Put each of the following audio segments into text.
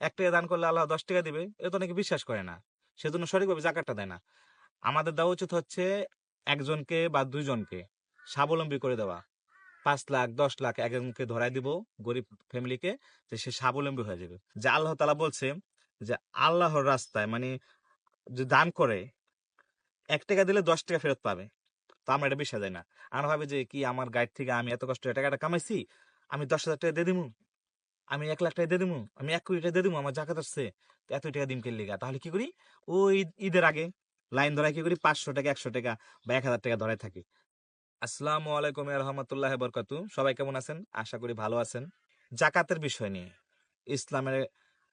৳১ দান করলে আল্লাহ ৳১০ দিবে, এটা তো অনেকে বিশ্বাস করে না। সেজন্য সঠিকভাবে যাকাতটা দেয় না। আমাদের দেওয়া উচিত হচ্ছে একজনকে বা ২ জনকে স্বাবলম্বী করে দেওয়া। ৫ লাখ, ১০ লাখ একজনকে ধরায় দিব গরিব ফ্যামিলিকে, যে সে স্বাবলম্বী হয়ে যাবে। যে আল্লাহ তাআলা বলছে যে আল্লাহর রাস্তায় মানে যে দান করে ৳১ দিলে ৳১০ ফেরত পাবে। তো আমরা এটা বিশ্বাস দেই না। আমরা ভাবি যে কি আমার গাইড থেকে আমি এত কষ্ট করে টাকাটা কামাইছি, আমি ৳১০,০০০ দিয়ে দিমু। আমি ৳১,০০,০০০ দিয়ে দিমু। আমি ৳১,০০,০০,০০০ দিয়ে দিমু। আমার জাকাত আসছে। তো এত টাকা দিম কেন লিগা? তাহলে কি করি? ওই ঈদের আগে লাইন ধরায় কি করি? ৳৫০০, ৳১০০ বা ৳১,০০০ ধরায় থাকি। আসসালামু আলাইকুম ওয়া রাহমাতুল্লাহি ওয়া বারাকাতুহু। সবাই কেমন আছেন? আশা করি ভালো আছেন। জাকাতের বিষয় নিয়ে ইসলামের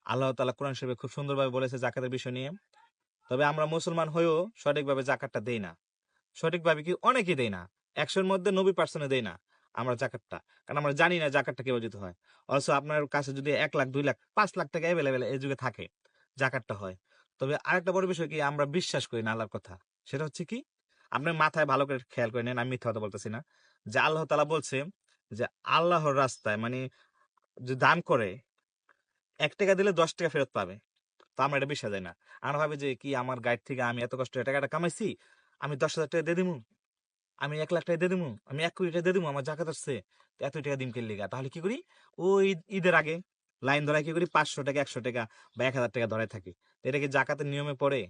আল্লাহ তাআলা কোরআন শরীফে খুব সুন্দরভাবে বলেছে জাকাতের বিষয় নিয়ে। তবে আমরা মুসলমান হয়েও সঠিকভাবে জাকাতটা দেই না। সঠিকভাবে কি অনেকেই দেই না। ১০০ এর মধ্যে ৯০% দেই না আমরা জাকাতটা। কারণ আমরা জানি না জাকাতটা কিভাবে দিতে হয়। অথচ আপনার কাছে যদি ১ লাখ, ২ লাখ, ৫ লাখ টাকা এভেইলেবল এই যুগে থাকে, জাকাতটা হয়। তবে আরেকটা বড় বিষয় কি আমরা বিশ্বাস করি না আল্লাহর কথা। সেটা হচ্ছে কি? আপনার মাথায় ভালো করে খেয়াল করে নেন, আমি মিথ্যা কথা বলতেছি না। যে আল্লাহ তাআলা বলছে যে আল্লাহর রাস্তায় মানে যে দান করে ৳১ দিলে ৳১০ ফেরত পাবে। তো আমরা এটা বিশ্বাস দেই না। আমরা ভাবি যে কি আমার গাইড থেকে আমি এত কষ্ট করে টাকাটা কামাইছি, আমি ৳১০,০০০ দিয়ে দিমু। আমি ৳১,০০,০০০ দিয়ে দিমু। আমি ৳১,০০,০০,০০০ দিয়ে দিমু। আমার জাকাত আসছে। তো এত টাকা দিম কেন লিগা? তাহলে কি করি? ওই ঈদের আগে লাইন ধরায় কি করি? ৳৫০০, ৳১০০ বা ৳১,০০০ ধরায় থাকি। তো এটা কি জাকাতের নিয়মে পড়ে?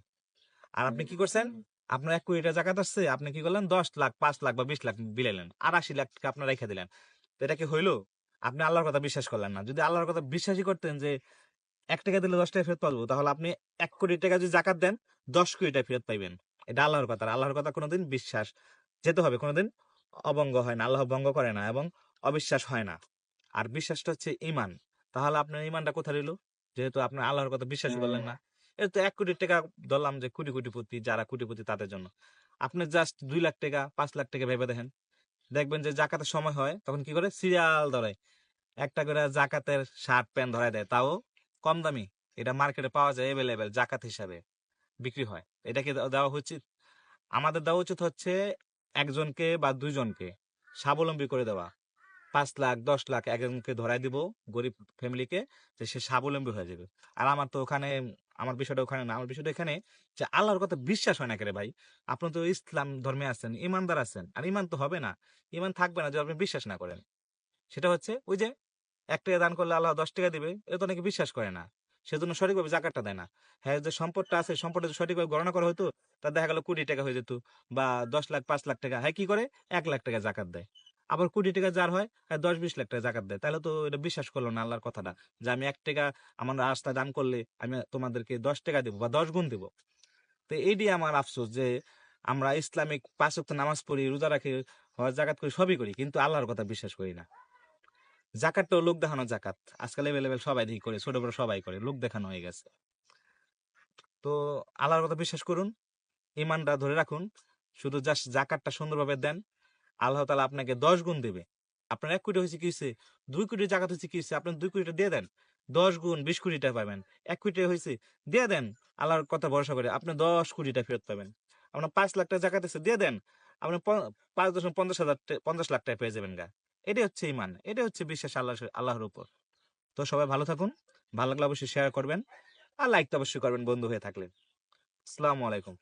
আর আপনি কি করছেন? আপনার ৳১,০০,০০,০০০ জাকাত আসছে। আপনি কি করলেন? ১০ লাখ, ৫ লাখ বা 20 লাখ বিলাইলেন। আর ৮০ লাখ টাকা আপনার রাইখা দিলেন। তো এটা কি হইল? আপনি আল্লাহর কথা বিশ্বাস করলেন না। যদি আল্লাহর কথা বিশ্বাসই করতেন যে ৳১ দিলে ৳১০ ফেরত পাবো, তাহলে আপনি ৳১,০০,০০,০০০ যদি জাকাত দেন, ৳১০,০০,০০,০০০ ফেরত পাইবেন। এটা আল্লাহর কথা। আর আল্লাহর কথা কোনদিন বিশ্বাস যেতে হবে। কোনদিন অবঙ্গ হয় না। আল্লাহ ভঙ্গ করে না এবং অবিশ্বাস হয় না। আর বিশ্বাসটা হচ্ছে ঈমান। তাহলে আপনার ঈমানটা কোথায় রইল? যেহেতু আপনি আল্লাহর কথা বিশ্বাসই করলেন না। এটা তো ৳১,০০,০০,০০০ ধরলাম যে কোটিপতি, যারা কোটিপতি তাদের জন্য। আপনি জাস্ট ৳২,০০,০০০, ৳৫,০০,০০০ ভেবে দেখেন। দেখবেন যে জাকাতের সময় হয়, তখন কি করে? সিরিয়াল ধরে। একটা করে জাকাতের শার্ট প্যান্ট ধরায় দেয়, তাও কম দামি। এটা মার্কেটে পাওয়া যায় এভেলেবেল, জাকাত হিসাবে বিক্রি হয়। এটা কি দেওয়া উচিত? আমাদের দেওয়া উচিত হচ্ছে একজনকে বা ২ জনকে স্বাবলম্বী করে দেওয়া। ৫ লাখ, ১০ লাখ একজনকে ধরায় দিব গরিব ফ্যামিলিকে, যে সে স্বাবলম্বী হয়ে যাবে। আর আমার তো ওখানে আমার বিষয়টা ওখানে না। আমার বিষয়টা এখানে যে আল্লাহর কথা বিশ্বাস হয় না কেরে ভাই। আপনি তো ইসলাম ধর্মে আছেন, ঈমানদার আছেন। আর ঈমান তো হবে না। ঈমান থাকবে না যদি আপনি বিশ্বাস না করেন। সেটা হচ্ছে ওই যে ৳১ দান করলে আল্লাহ ৳১০ দিবে, এটা তো অনেকে বিশ্বাস করে না। সেজন্য সঠিকভাবে জাকাতটা দেয় না। হ্যাঁ, যে সম্পদটা আছে, সম্পদটা যদি সঠিকভাবে গণনা করা হইতো, তা দেখা গেল কোটি টাকা হয়ে যেত বা ১০ লাখ, ৫ লাখ টাকা। হ্যাঁ, কি করে? ৳১,০০,০০০ জাকাত দেয়। আবার কোটি টাকা যার হয়, হ্যাঁ ১০-২০ লাখ টাকা জাকাত দেয়। তাহলে তো এটা বিশ্বাস করল না আল্লাহর কথাটা। যে আমি ৳১ আমার রাস্তায় দান করলে আমি তোমাদেরকে ৳১০ দিব বা ১০ গুণ দিব। তো এইটাই আমার আফসোস যে আমরা ইসলামিক ৫ ওয়াক্ত নামাজ পড়ি, রোজা রাখি, হজ, যাকাত করি, সবই করি। কিন্তু আল্লাহর কথা বিশ্বাস করি না। জাকাতটাও লোক দেখানো জাকাত। আজকাল এভেলেবেল সবাই দেখি করে, ছোট বড় সবাই করে। লোক দেখানো হয়ে গেছে। তো আল্লাহর কথা বিশ্বাস করুন, ঈমানটা ধরে রাখুন। শুধু জাস্ট জাকাতটা সুন্দরভাবে দেন। আল্লাহ তাআলা আপনাকে ১০ গুণ দিবে। আপনার ১ কোটি হইছে কি হইছে? ২ কোটির জাকাত হইছে কি হইছে? আপনি ২ কোটি টাকা দিয়ে দেন। ১০ গুণ ২০ কোটি টাকা পাবেন। ১ কোটি টাকা হইছে? দিয়ে দেন। আল্লাহর কথা ভরসা করে। আপনি ১০ কোটি টাকা ফেরত পাবেন। আপনার ৫ লাখ টাকা জাকাত হইছে? দিয়ে দেন। আপনি ৫,৫০,০০০ ৫০ লাখ টাকা পেয়ে যাবেন গা। এটাই হচ্ছে ঈমান। এটাই হচ্ছে বিশ্বাস আল্লাহর উপর। তো সবাই ভালো থাকুন। ভালো লাগলে অবশ্যই শেয়ার করবেন। আর লাইক তো অবশ্যই করবেন বন্ধু হয়ে থাকলে। আসসালামু আলাইকুম।